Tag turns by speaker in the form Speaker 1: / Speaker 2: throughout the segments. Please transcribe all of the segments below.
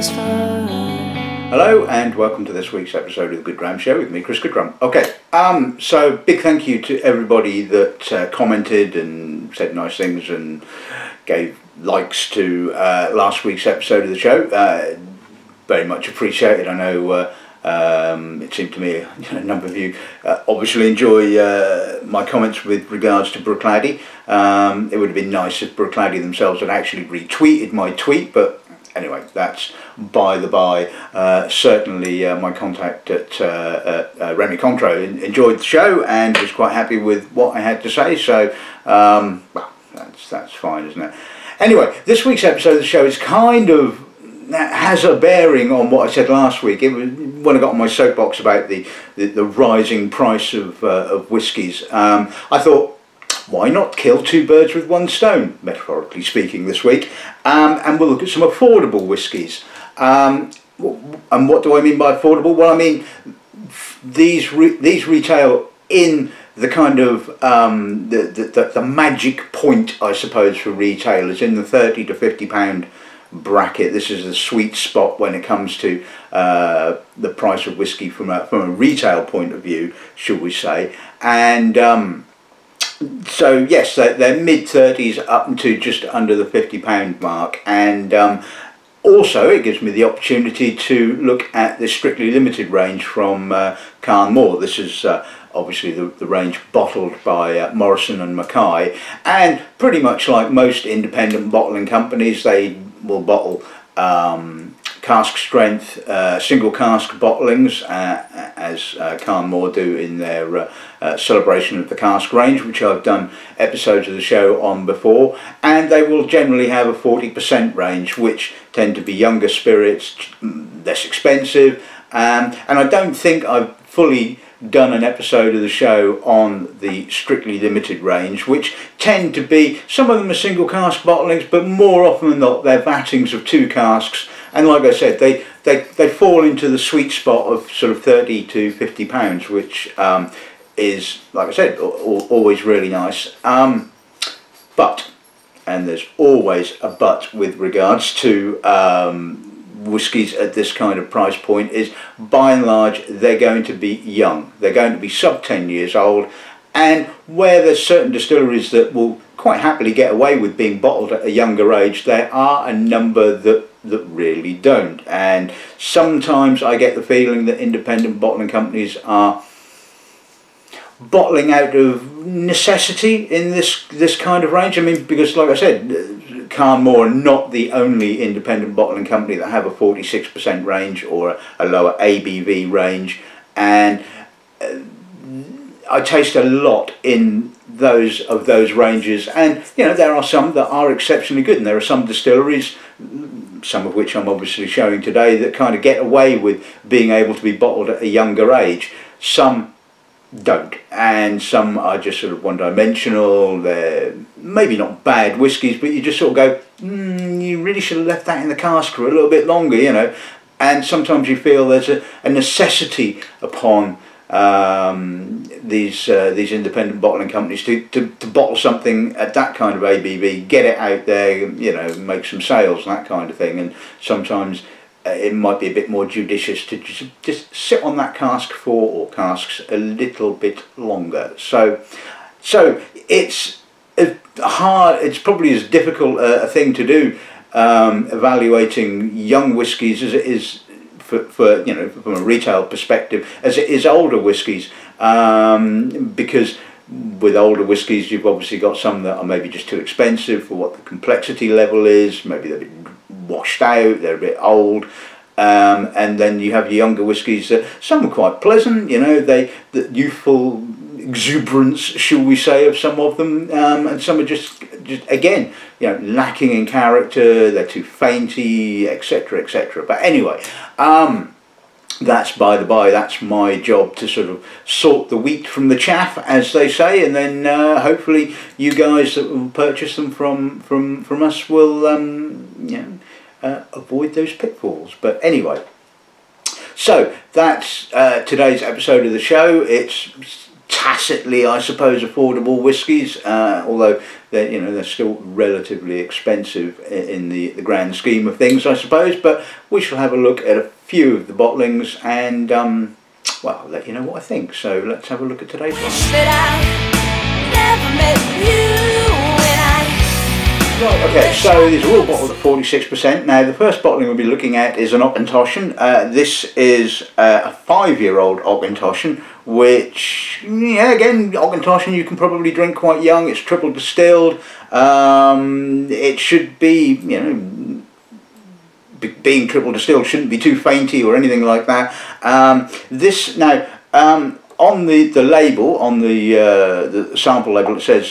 Speaker 1: just fine.
Speaker 2: Hello and welcome to this week's episode of the Goodrum Show with me, Chris Goodrum. Okay, so big thank you to everybody that commented and said nice things and gave likes to last week's episode of the show. Very much appreciated. I know it seemed to me a number of you obviously enjoy my comments with regards to Bruichladdich. It would have been nice if Bruichladdich themselves had actually retweeted my tweet, but anyway, that's by the by. Certainly my contact at Remy Contro enjoyed the show and was quite happy with what I had to say, so well, that's fine, isn't it? Anyway, this week's episode of the show is kind of has a bearing on what I said last week. It was when I got on my soapbox about the rising price of whiskies. I thought, why not kill two birds with one stone, metaphorically speaking, this week, and we'll look at some affordable whiskies. And what do I mean by affordable? Well, I mean these retail in the kind of the magic point, I suppose, for retailers in the £30 to £50 bracket. This is the sweet spot when it comes to the price of whiskey from a retail point of view, should we say. And so yes, they're mid-30s up to just under the £50 mark, and also it gives me the opportunity to look at the Strictly Limited range from Carn Mor. This is obviously the range bottled by Morrison and Mackay, and pretty much like most independent bottling companies, they will bottle cask strength, single cask bottlings, as Carn Mor do in their celebration of the cask range, which I've done episodes of the show on before, and they will generally have a 40% range, which tend to be younger spirits, less expensive, and I don't think I've fully done an episode of the show on the Strictly Limited range, which tend to be, some of them are single cask bottlings, but more often than not they're vattings of two casks, and like I said, they fall into the sweet spot of sort of £30 to £50, which is, like I said, always really nice. But, and there's always a but with regards to whiskies at this kind of price point, is by and large they're going to be young. They're going to be sub 10 years old, and where there's certain distilleries that will quite happily get away with being bottled at a younger age, there are a number that really don't, and sometimes I get the feeling that independent bottling companies are bottling out of necessity in this kind of range. I mean, because like I said, Carn Mor are not the only independent bottling company that have a 46% range or a lower ABV range, and I taste a lot in those ranges, and you know, there are some that are exceptionally good, and there are some distilleries, some of which I'm obviously showing today, that kind of get away with being able to be bottled at a younger age. Some don't, and some are just sort of one-dimensional. They're maybe not bad whiskies, but you just sort of go, you really should have left that in the cask for a little bit longer, you know. And sometimes you feel there's a necessity upon these independent bottling companies to bottle something at that kind of ABV, get it out there, you know, make some sales and that kind of thing. And sometimes it might be a bit more judicious to just sit on that cask or casks a little bit longer. So it's hard. It's probably as difficult a thing to do evaluating young whiskies as it is for you know, from a retail perspective, as it is older whiskies, because with older whiskies you've obviously got some that are maybe just too expensive for what the complexity level is. Maybe they're a bit washed out, they're a bit old, and then you have younger whiskies that some are quite pleasant, you know, the youthful exuberance, shall we say, of some of them, and some are just again, you know, lacking in character, they're too fainty, etc, etc. But anyway, that's by the by. That's my job, to sort of sort the wheat from the chaff, as they say, and then hopefully you guys that will purchase them from us will you know, avoid those pitfalls. But anyway, so that's today's episode of the show. It's tacitly, I suppose, affordable whiskies, although they're still relatively expensive in the grand scheme of things, I suppose. But we shall have a look at a few of the bottlings and well, I'll let you know what I think. So let's have a look at today's one. Right, okay, so these are all bottled at 46%. Now, the first bottling we'll be looking at is an Auchentoshan. This is a 5-year-old Auchentoshan, which, yeah, again, Auchentoshan you can probably drink quite young. It's triple distilled. It should be, being triple distilled shouldn't be too fainty or anything like that. On the label, on the sample label, it says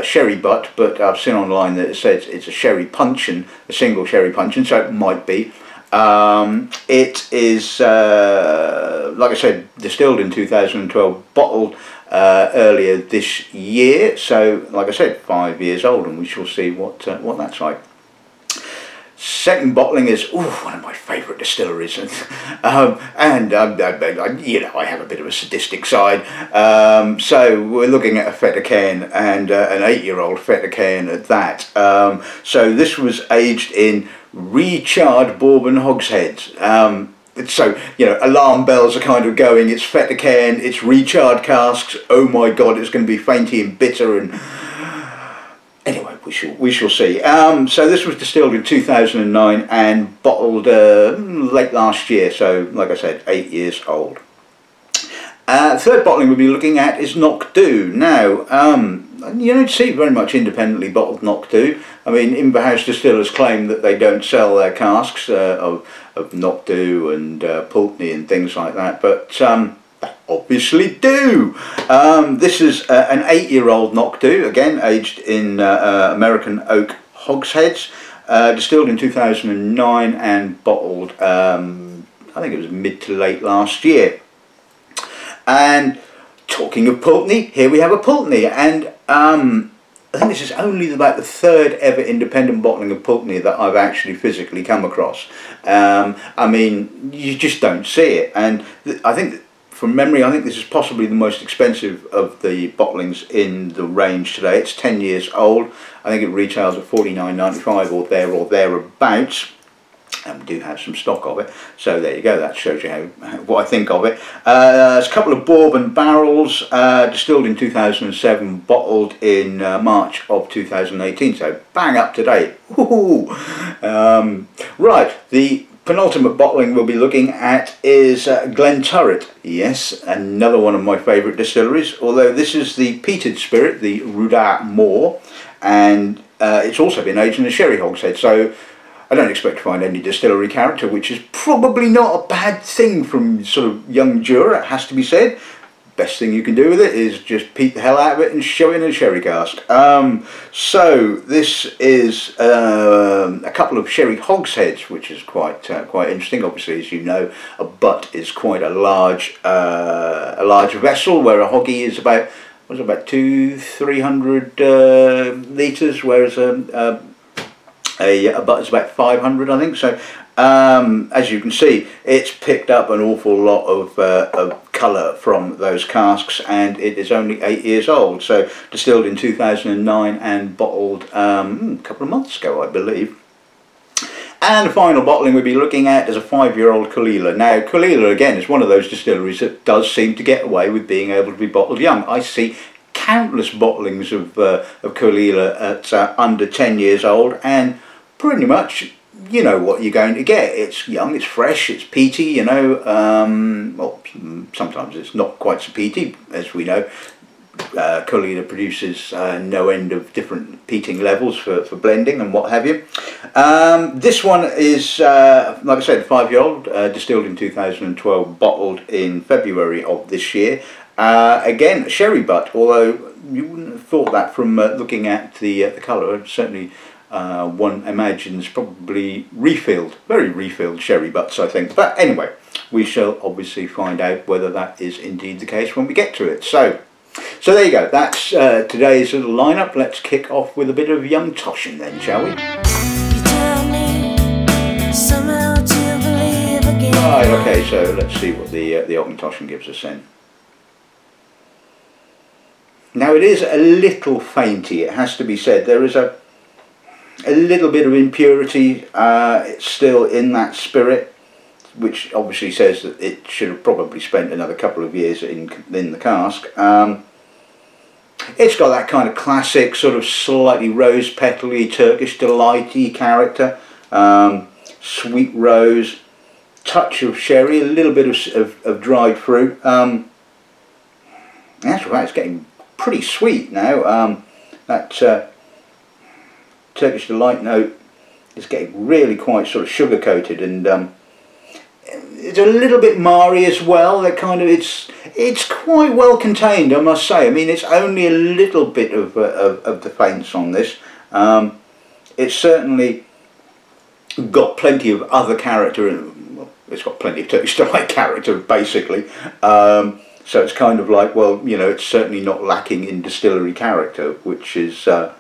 Speaker 2: sherry butt, but I've seen online that it says it's a sherry puncheon, a single sherry puncheon, so it might be. It is, like I said, distilled in 2012, bottled earlier this year, so like I said, 5 years old, and we shall see what that's like. Second bottling is one of my favourite distilleries, and I have a bit of a sadistic side. So we're looking at a Fettercairn, and an 8-year-old Fettercairn at that. So this was aged in recharred bourbon hogsheads. So alarm bells are kind of going. It's Fettercairn, it's recharred casks. Oh my God, it's going to be fainty and bitter and. Anyway, we shall see. So this was distilled in 2009 and bottled late last year, so like I said, 8 years old. Third bottling we'll be looking at is Knockdhu. Now, you don't see very much independently bottled Knockdhu. I mean, in-house distillers claim that they don't sell their casks of Knockdhu and Pulteney and things like that, but they obviously do. This is an 8-year-old Knockdhu, again aged in American oak hogsheads, distilled in 2009 and bottled, I think it was mid to late last year. And talking of Pulteney, here we have a Pulteney, and I think this is only about the 3rd ever independent bottling of Pulteney that I've actually physically come across. I mean, you just don't see it, and I think, from memory, I think this is possibly the most expensive of the bottlings in the range today. It's 10 years old. I think it retails at $49.95 or thereabouts. And we do have some stock of it. So there you go. That shows you what I think of it. There's a couple of bourbon barrels, distilled in 2007, bottled in March of 2018. So bang up to date. Right, the penultimate bottling we'll be looking at is Glenturret. Yes, another one of my favourite distilleries, although this is the peated spirit, the Ruadh Mhor, and it's also been aged in a sherry hogshead, so I don't expect to find any distillery character, which is probably not a bad thing from sort of young Jura, it has to be said. Best thing you can do with it is just peat the hell out of it and show it in a sherry cask. So this is a couple of sherry hogsheads, which is quite interesting. Obviously, as you know, a butt is quite a large vessel, where a hoggy is about 200-300 litres, whereas a butt is about 500, I think. So as you can see, it's picked up an awful lot of colour from those casks, and it is only 8 years old. So distilled in 2009 and bottled a couple of months ago, I believe. And the final bottling we'll be looking at is a 5-year-old Caol Ila. Now, Caol Ila, again, is one of those distilleries that does seem to get away with being able to be bottled young. I see countless bottlings of Caol Ila at under 10 years old, and pretty much you know what you're going to get. It's young, it's fresh, it's peaty, well, sometimes it's not quite so peaty, as we know. Caol Ila produces no end of different peating levels for blending and what have you. This one is, like I said, 5-year-old, distilled in 2012, bottled in February of this year. Again, sherry butt, although you wouldn't have thought that from looking at the colour. Certainly one imagines probably refilled, very refilled sherry butts, I think. But anyway, we shall obviously find out whether that is indeed the case when we get to it. So there you go, that's today's little lineup. Let's kick off with a bit of young Toshan then, shall we? Right, okay, so let's see what the Auchentoshan gives us then. Now it is a little fainty, it has to be said. There is a little bit of impurity still in that spirit, which obviously says that it should have probably spent another couple of years in the cask. It's got that kind of classic sort of slightly rose petal-y, Turkish delight-y character. Sweet rose, touch of sherry, a little bit of dried fruit. That's right, it's getting pretty sweet now. That Turkish delight note is getting really quite sort of sugar coated, and it's a little bit Mhor as well. That kind of it's quite well contained, I must say. I mean, it's only a little bit of the faints on this. It's certainly got plenty of other character. Well, it's got plenty of Turkish delight character basically. So it's kind of like, well, you know, it's certainly not lacking in distillery character, which is a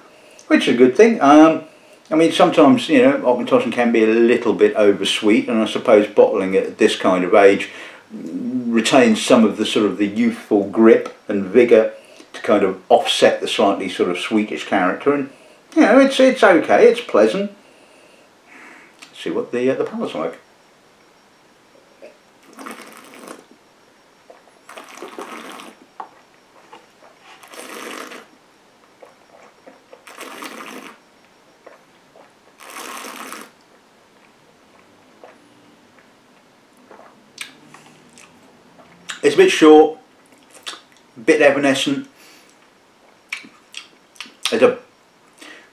Speaker 2: good thing. I mean, sometimes, you know, Auchentoshan can be a little bit oversweet, and I suppose bottling it at this kind of age retains some of the sort of the youthful grip and vigour to kind of offset the slightly sort of sweetish character. And you know, it's okay, it's pleasant. Let's see what the palate's like. It's a bit short, a bit evanescent. It's a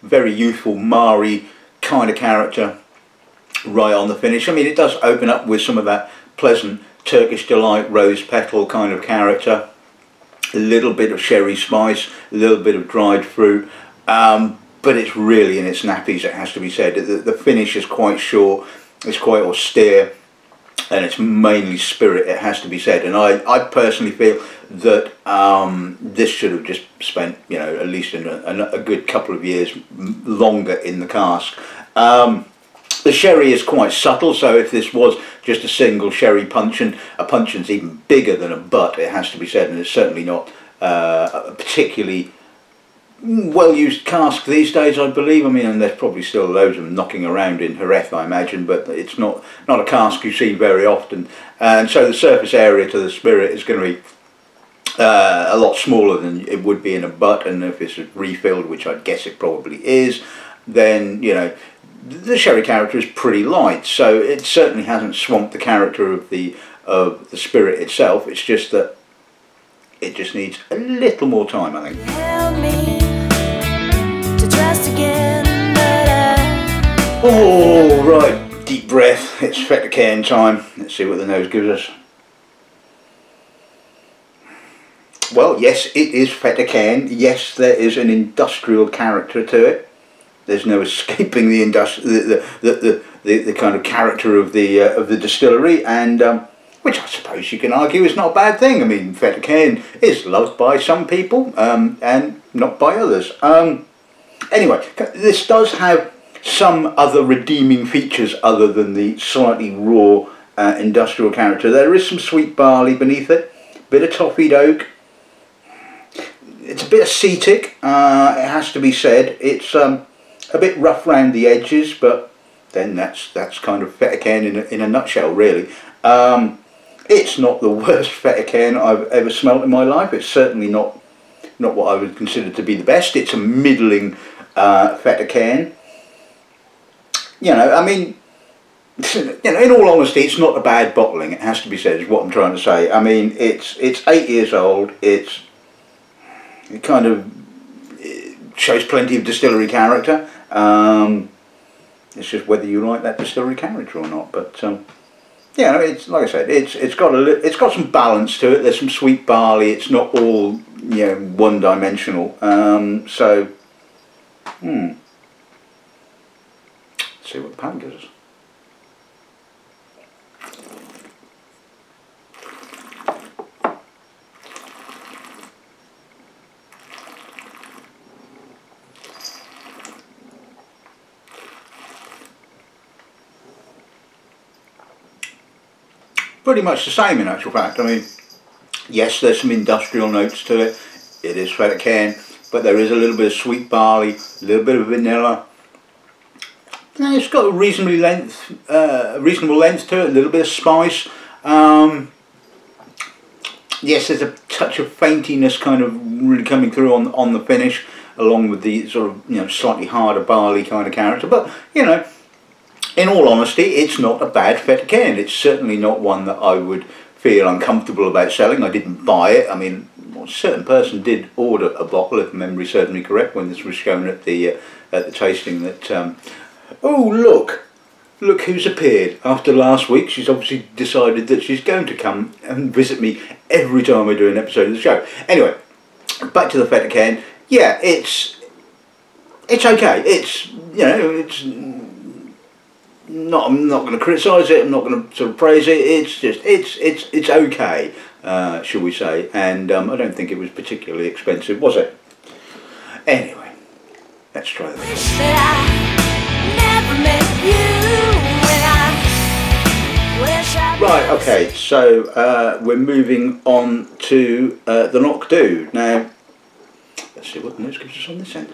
Speaker 2: very youthful, Mhor kind of character right on the finish. I mean, it does open up with some of that pleasant Turkish delight rose petal kind of character. A little bit of sherry spice, a little bit of dried fruit, but it's really in its nappies, it has to be said. The finish is quite short, it's quite austere, and it's mainly spirit, it has to be said. And I personally feel that this should have just spent, you know, at least a good couple of years longer in the cask. The sherry is quite subtle, so if this was just a single sherry puncheon, a puncheon's even bigger than a butt, it has to be said, and it's certainly not a particularly well-used cask these days, I believe. I mean, and there's probably still loads of them knocking around in Ruadh, I imagine, but it's not a cask you see very often, and so the surface area to the spirit is going to be a lot smaller than it would be in a butt. And if it's refilled, which I guess it probably is, then, you know, the sherry character is pretty light, so it certainly hasn't swamped the character of the spirit itself. It's just that it just needs a little more time, I think.
Speaker 1: Help me to trust again, but
Speaker 2: Oh, right, deep breath. It's Fettercairn time. Let's see what the nose gives us. Well, yes, it is Fettercairn. Yes, there is an industrial character to it. There's no escaping the kind of character of the distillery, and which I suppose you can argue is not a bad thing. I mean, Fettercairn is loved by some people and not by others. Anyway, this does have some other redeeming features other than the slightly raw industrial character. There is some sweet barley beneath it, a bit of toffeed oak. It's a bit acetic, it has to be said. It's a bit rough round the edges, but then that's kind of Fettercairn in a nutshell, really. It's not the worst Fettercairn I've ever smelt in my life. It's certainly not what I would consider to be the best. It's a middling Fettercairn. You know, I mean, you know, in all honesty, it's not a bad bottling. It has to be said, is what I'm trying to say. I mean, it's 8 years old. It kind of shows plenty of distillery character. It's just whether you like that distillery character or not. But yeah, it's like I said, it's got some balance to it. There's some sweet barley. It's not all, you know, one-dimensional. So, let's see what the palate gives us. Pretty much the same in actual fact. I mean, yes, there's some industrial notes to it. it is Fettercairn, but there is a little bit of sweet barley, a little bit of vanilla. Now it's got a reasonable length to it, a little bit of spice. Yes, there's a touch of faintiness kind of really coming through on the finish, along with the sort of, you know, slightly harder barley kind of character. But, you know, in all honesty, it's not a bad Fettercairn. It's certainly not one that I would feel uncomfortable about selling. I didn't buy it. I mean, a certain person did order a bottle, if memory serves me correct, when this was shown at the tasting. That oh, look who's appeared after last week. She's obviously decided that she's going to come and visit me every time I do an episode of the show. Anyway, back to the Fettercairn. Yeah, it's okay. It's, you know, it's not. I'm not going to criticise it. I'm not going to sort of praise it. It's just it's okay, shall we say? And I don't think it was particularly expensive, was it? Anyway, let's try this. Right, okay, so we're moving on to the Knockdhu. Now, let's see what the nose gives us on this end.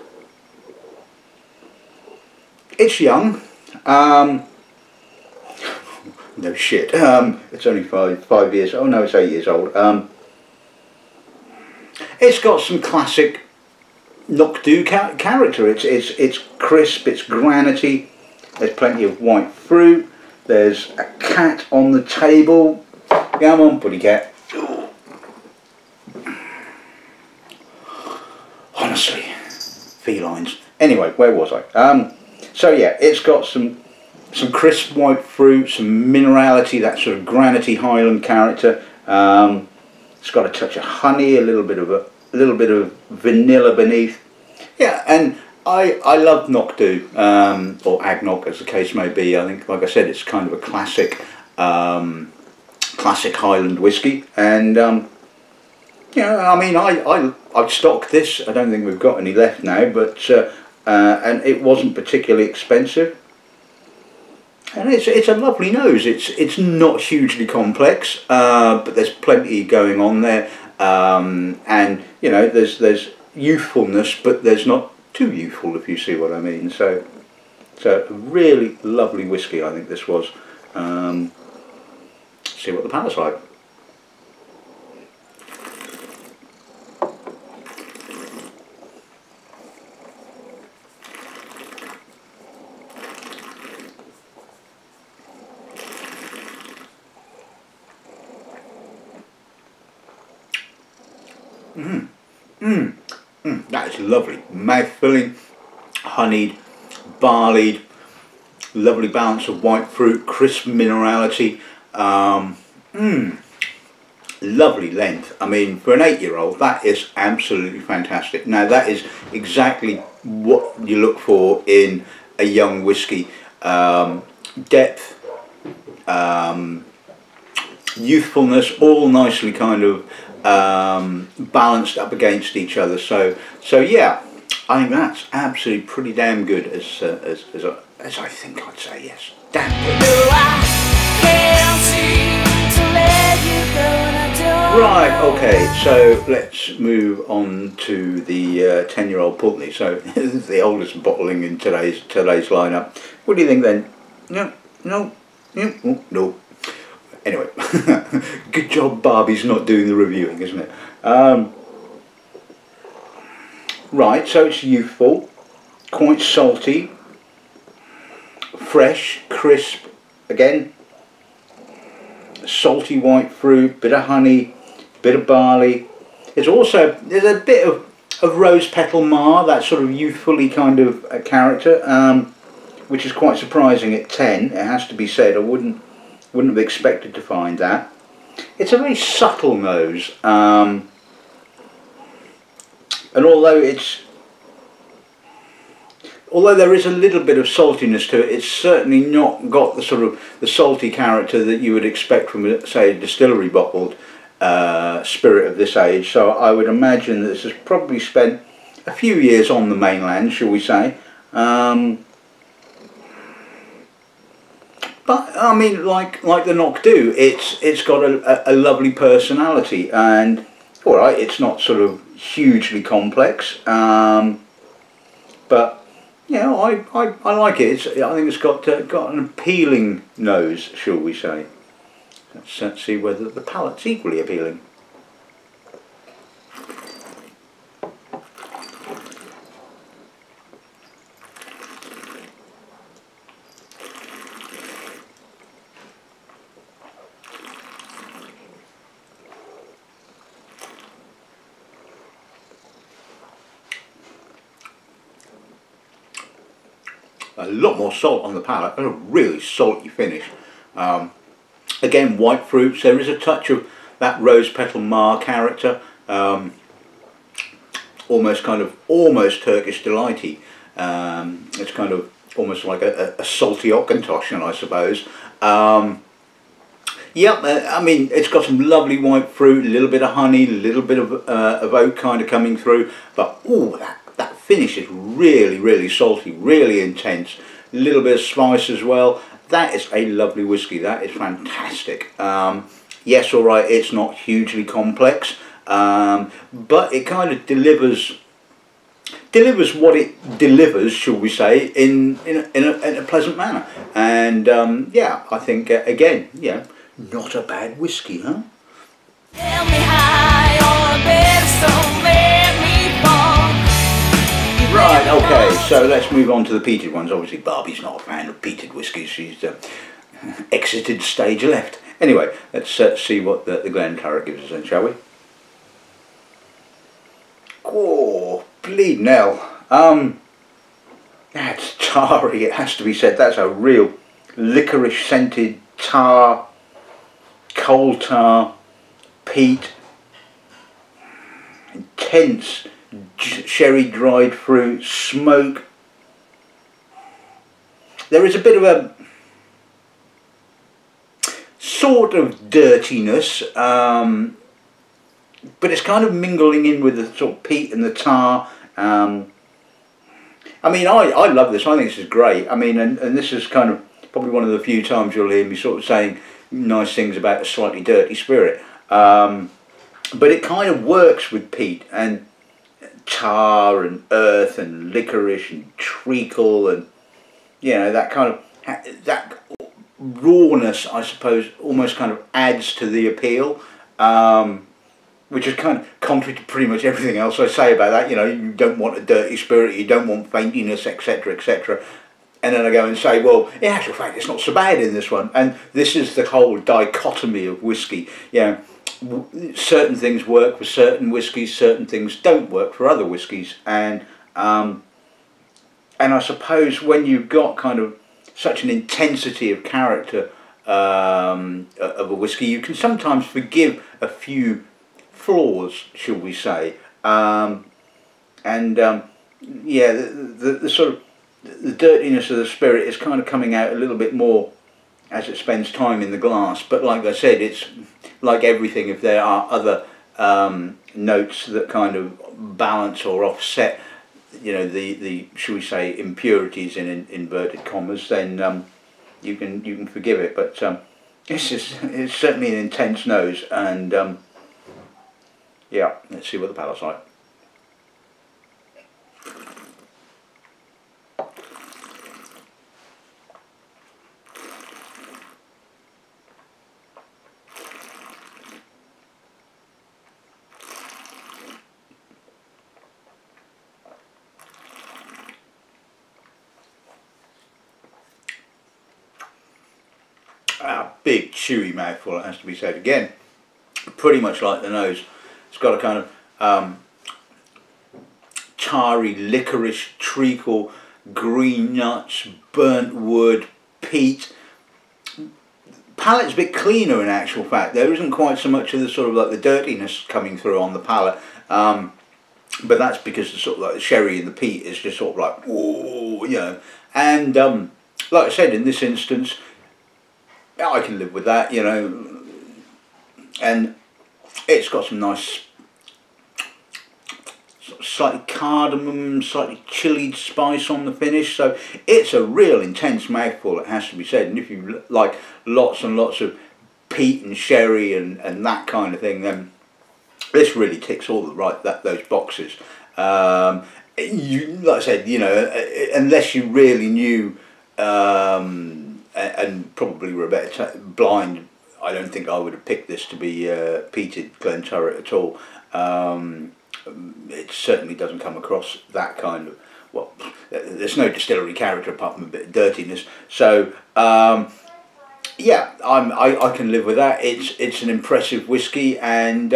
Speaker 2: It's young. No shit. It's only five years. Oh no, it's 8 years old. It's got some classic Knockdhu character. It's crisp. It's granity. There's plenty of white fruit. There's a cat on the table. Come on, putty cat. Honestly, felines. Anyway, where was I? So yeah, it's got some crisp white fruit, some minerality, that sort of granity Highland character. It's got a touch of honey, a little bit of vanilla beneath. Yeah, and I love Knockdhu, or Agnock as the case may be. I think, like I said, it's kind of a classic Highland whiskey, and you know, I mean, I've stocked this. I don't think we've got any left now, but and it wasn't particularly expensive, and it's a lovely nose. It's not hugely complex, but there's plenty going on there, and you know, there's youthfulness, but there's not too youthful, if you see what I mean. So a really lovely whiskey, I think this was. See what the palate's like. That is lovely, mouth-filling, honeyed, barleyed, lovely balance of white fruit, crisp minerality, lovely length. I mean, for an 8-year-old, that is absolutely fantastic. Now, that is exactly what you look for in a young whiskey. Depth, youthfulness, all nicely kind of balanced up against each other. So yeah, I think that's absolutely pretty damn good, as I think I'd say. Yes, damn good. Right, okay, so let's move on to the 10-year-old Pulteney. So this is the oldest bottling in today's lineup. What do you think then? No. Anyway, good job Barbie's not doing the reviewing, isn't it? Right, so it's youthful, quite salty, fresh, crisp, again, salty white fruit, bit of honey, bit of barley. There's a bit of rose petal Mhor, that sort of youthfully kind of character, which is quite surprising at 10, it has to be said. I wouldn't have expected to find that. It's a very subtle nose, and although there is a little bit of saltiness to it, it's certainly not got the sort of the salty character that you would expect from, say, a distillery bottled spirit of this age. So I would imagine that this has probably spent a few years on the mainland, shall we say. But I mean, like the Knockdhu, it's got a lovely personality, and all right, it's not sort of hugely complex, but you know, I like it. I think it's got an appealing nose, shall we say. Let's see whether the palate's equally appealing. A lot more salt on the palate, and a really salty finish. Again, white fruits. There is a touch of that rose petal Mhor character, almost Turkish delighty. It's kind of almost like a salty Auchentoshan, I suppose. Yeah, I mean, it's got some lovely white fruit, a little bit of honey, a little bit of oak kind of coming through, but ooh, that finish is really, really salty, really intense. A little bit of spice as well. That is a lovely whiskey. That is fantastic. Yes, all right, it's not hugely complex, but it kind of delivers what it delivers, shall we say, in a pleasant manner. And yeah, I think again, yeah, not a bad whiskey, huh?
Speaker 1: Tell me high or bed, so let me fall.
Speaker 2: Right, okay, so let's move on to the peated ones. Obviously Barbie's not a fan of peated whiskies. She's exited stage left. Anyway, let's see what the Glenturret gives us then, shall we? Oh, bleeding hell. That's tarry, it has to be said. That's a real licorice scented tar, coal tar, peat, intense sherry dried fruit, smoke. There is a bit of a sort of dirtiness, but it's kind of mingling in with the sort of peat and the tar. I mean, I love this. I think this is great. I mean, and this is kind of probably one of the few times you'll hear me sort of saying nice things about a slightly dirty spirit. But it kind of works with peat and tar and earth and licorice and treacle, and you know, that kind of that rawness, I suppose, almost kind of adds to the appeal, which is kind of contrary to pretty much everything else I say about that. You know, you don't want a dirty spirit, you don't want faintiness, etc., etc. And then I go and say, well, in actual fact, it's not so bad in this one. And this is the whole dichotomy of whiskey. You know, certain things work for certain whiskies, certain things don't work for other whiskies, and I suppose when you've got kind of such an intensity of character of a whiskey, you can sometimes forgive a few flaws, shall we say, yeah, the sort of the dirtiness of the spirit is kind of coming out a little bit more as it spends time in the glass. But like I said, it's like everything. If there are other notes that kind of balance or offset, you know, the shall we say impurities in inverted commas, then you can forgive it. But it's certainly an intense nose, and yeah, let's see what the palate's like. Big chewy mouthful, it has to be said. Again, pretty much like the nose. It's got a kind of tarry, licorice, treacle, green nuts, burnt wood, peat. Palate's a bit cleaner in actual fact. There isn't quite so much of the sort of like the dirtiness coming through on the palate. But that's because the sort of like the sherry and the peat is just sort of like, ooh, you know. And like I said, in this instance, I can live with that, you know, and it's got some nice slightly cardamom, slightly chillied spice on the finish, so it's a real intense mouthful, it has to be said. And if you like lots and lots of peat and sherry and that kind of thing, then this really ticks all those boxes. Like I said, you know, unless you really knew, and probably were a better blind, I don't think I would have picked this to be peated Glenturret at all. It certainly doesn't come across that kind of, well, there's no distillery character apart from a bit of dirtiness. So yeah, I can live with that. It's an impressive whiskey, and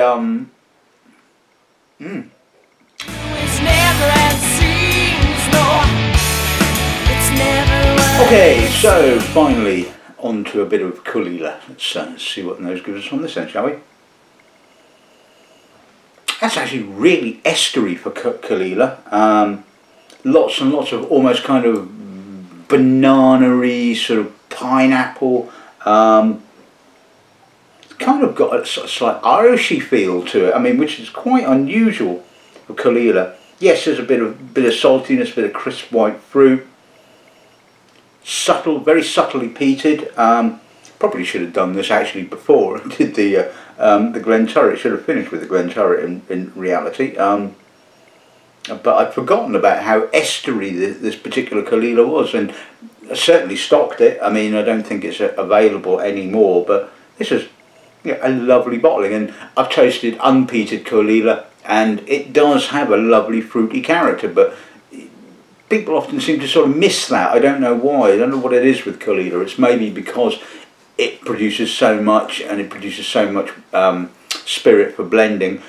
Speaker 2: okay, so finally on to a bit of Caol Ila. Let's see what the nose gives us on this end, shall we? That's actually really estery for Caol Ila. Lots and lots of almost kind of banana-y, sort of pineapple. Kind of got a slight Irishy feel to it. I mean, which is quite unusual for Caol Ila. Yes, there's a bit of saltiness, a bit of crisp white fruit. Subtle, very subtly peated. Probably should have done this actually before I did the Glenturret. Should have finished with the Glenturret in reality. But I'd forgotten about how estery this particular Caol Ila was, and I certainly stocked it. I mean, I don't think it's available anymore, but this is, yeah, a lovely bottling, and I've tasted unpeated Caol Ila, and it does have a lovely fruity character, but people often seem to sort of miss that. I don't know why. I don't know what it is with Caol Ila. It's maybe because it produces so much, and it produces so much spirit for blending.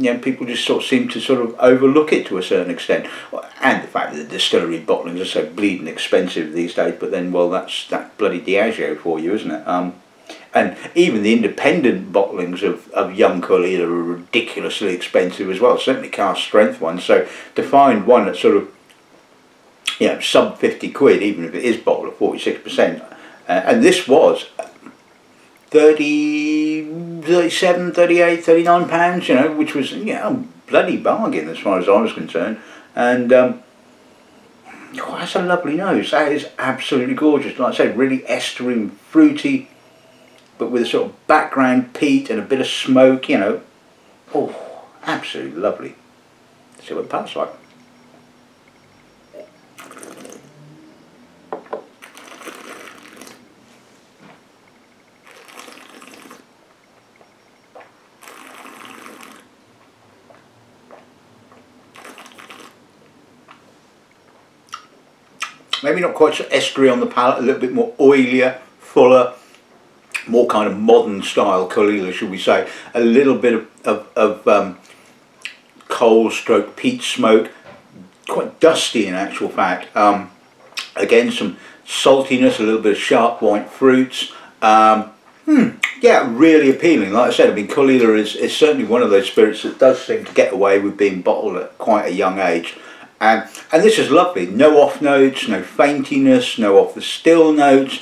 Speaker 2: Yeah, people just sort of seem to sort of overlook it to a certain extent, and the fact that the distillery bottlings are so bleeding expensive these days. But then, well, that's bloody Diageo for you, isn't it? And even the independent bottlings of young Caol Ila are ridiculously expensive as well. Certainly cask strength ones. So to find one that's sort of, you know, sub 50 quid, even if it is bottled at 46%, and this was 30, 37, 38, 39 pounds, you know, which was, you know, a bloody bargain as far as I was concerned. And oh, that's a lovely nose. That is absolutely gorgeous. Like I said, really estery, fruity, but with a sort of background peat and a bit of smoke, you know. Oh, absolutely lovely. Let's see what it tastes like. Maybe not quite so estery on the palate, a little bit more oilier, fuller, more kind of modern style Caol Ila, should we say. A little bit of coal stroke peat smoke, quite dusty in actual fact. Again, some saltiness, a little bit of sharp white fruits. Yeah, really appealing. Like I said, I mean, Caol Ila is certainly one of those spirits that does seem to get away with being bottled at quite a young age. And this is lovely. No off notes, no faintiness, no off the still notes.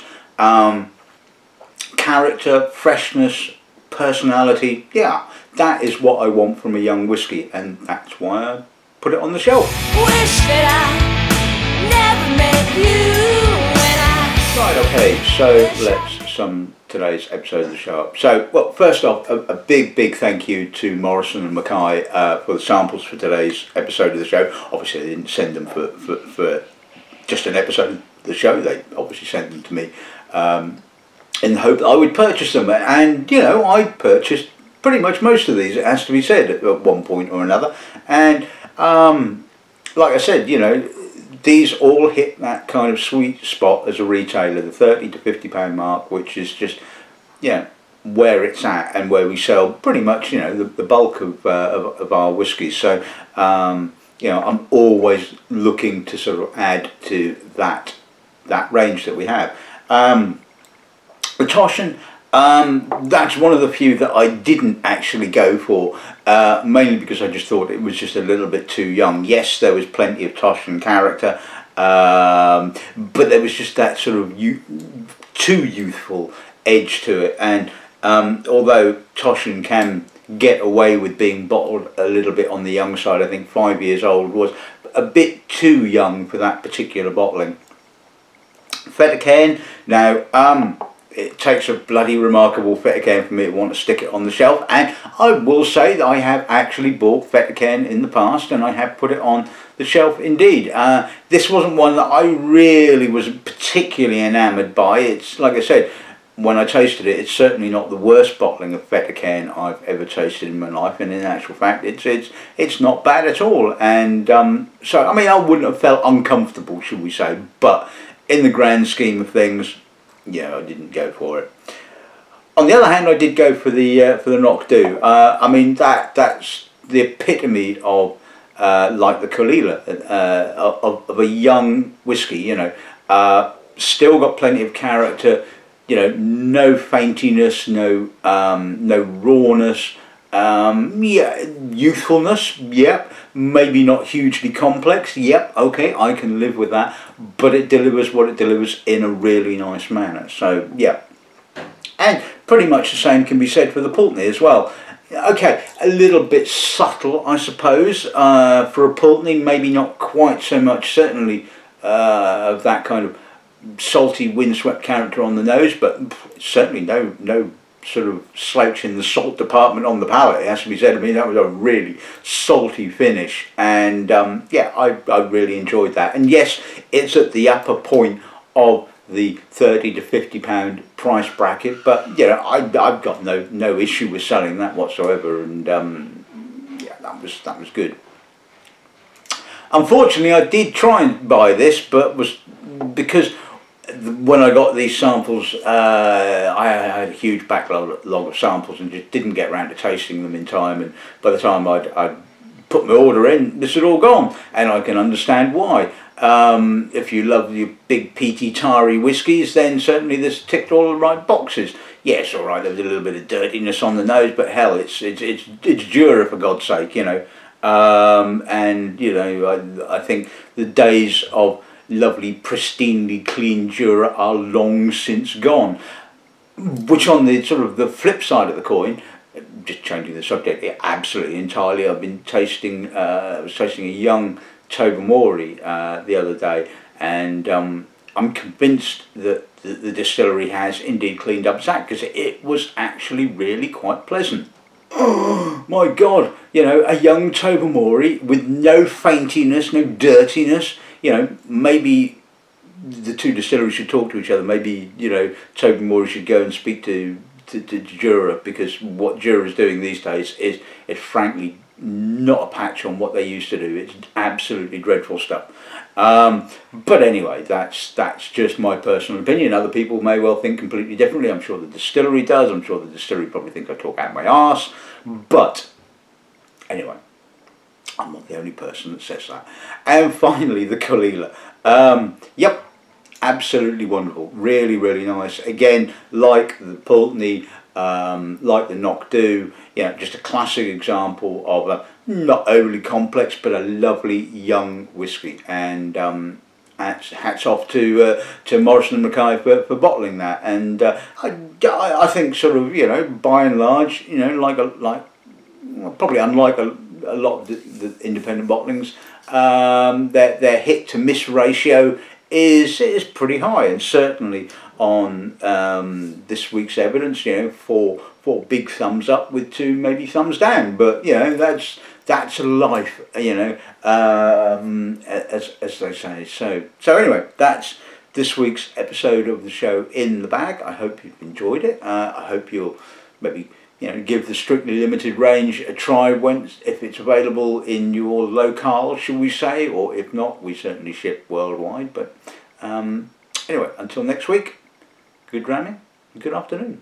Speaker 2: Character, freshness, personality. Yeah, that is what I want from a young whiskey, and that's why I put it on the shelf.
Speaker 1: Wish that I never met you when I...
Speaker 2: Right, okay, so let's sum today's episode of the show up. So, well, first off, a big thank you to Morrison and Mackay for the samples for today's episode of the show. Obviously, they didn't send them for just an episode of the show. They obviously sent them to me in the hope that I would purchase them. And, you know, I purchased pretty much most of these, it has to be said, at one point or another. And, like I said, you know, these all hit that kind of sweet spot as a retailer, the £30 to £50 mark, which is just, yeah, where it's at and where we sell pretty much, you know, the bulk of our whiskies. So, you know, I'm always looking to sort of add to that range that we have. Auchentoshan, that's one of the few that I didn't actually go for, mainly because I just thought it was just a little bit too young. Yes, there was plenty of Toshan character, but there was just that sort of too youthful edge to it. And although Toshan can get away with being bottled a little bit on the young side, I think 5 years old was a bit too young for that particular bottling. Fettercairn, now, it takes a bloody remarkable Fettercairn for me to want to stick it on the shelf, and I will say that I have actually bought Fettercairn in the past, and I have put it on the shelf indeed. This wasn't one that I really was particularly enamoured by. It's, like I said, when I tasted it, it's certainly not the worst bottling of Fettercairn I've ever tasted in my life, and in actual fact it's not bad at all. And so I mean, I wouldn't have felt uncomfortable, should we say, but in the grand scheme of things, yeah, I didn't go for it. On the other hand, I did go for the Knockdhu. I mean, that's the epitome of like the Caol Ila, of a young whiskey. You know, still got plenty of character. You know, no faintiness, no rawness. Yeah, youthfulness. Yep. Maybe not hugely complex. Yep. Okay, I can live with that. But it delivers what it delivers in a really nice manner. So yeah. And pretty much the same can be said for the Pulteney as well. Okay, a little bit subtle, I suppose, for a Pulteney. Maybe not quite so much, certainly, of that kind of salty, windswept character on the nose, but certainly no sort of slouch in the salt department on the palate, it has to be said. I mean, that was a really salty finish, and yeah, I really enjoyed that. And yes, it's at the upper point of the £30 to £50 price bracket, but you know, I've got no issue with selling that whatsoever, and yeah, that was good. Unfortunately, I did try and buy this, but was because when I got these samples, I had a huge backlog of samples and just didn't get around to tasting them in time, and by the time I'd put my order in, this had all gone, and I can understand why. If you love your big peaty tarry whiskies, then certainly this ticked all the right boxes. Yes, all right, there was a little bit of dirtiness on the nose, but hell, it's Jura, for God's sake, you know. And you know, I think the days of lovely, pristinely clean Jura are long since gone. Which, on the sort of the flip side of the coin, just changing the subject here absolutely entirely, I've been tasting, I was tasting a young Tobermory the other day, and I'm convinced that the distillery has indeed cleaned up its act, because it was actually really quite pleasant. Oh my God, you know, a young Tobermory with no faintiness, no dirtiness. You know, maybe the two distilleries should talk to each other. Maybe, you know, Tobermory should go and speak to Jura, because what Jura is doing these days is frankly not a patch on what they used to do. It's absolutely dreadful stuff. But anyway, that's just my personal opinion. Other people may well think completely differently. I'm sure the distillery does. I'm sure the distillery probably think I talk out my arse. But anyway, I'm not the only person that says that. And finally, the Caol Ila. Yep, absolutely wonderful. Really, really nice. Again, like the Pulteney, like the Knockdhu, you know, just a classic example of a not overly complex but a lovely young whiskey. And hats off to Morrison and Mackay for bottling that. And I think, sort of, you know, by and large, you know, well, probably unlike a lot of the independent bottlings, their hit to miss ratio is pretty high, and certainly on this week's evidence, you know, four big thumbs up with 2 maybe thumbs down. But you know, that's life, you know, as they say. So anyway, that's this week's episode of the show in the bag. I hope you've enjoyed it. I hope you'll maybe, you know, give the Strictly Limited range a try if it's available in your locale, shall we say, or if not, we certainly ship worldwide. But anyway, until next week, good dramming, good afternoon.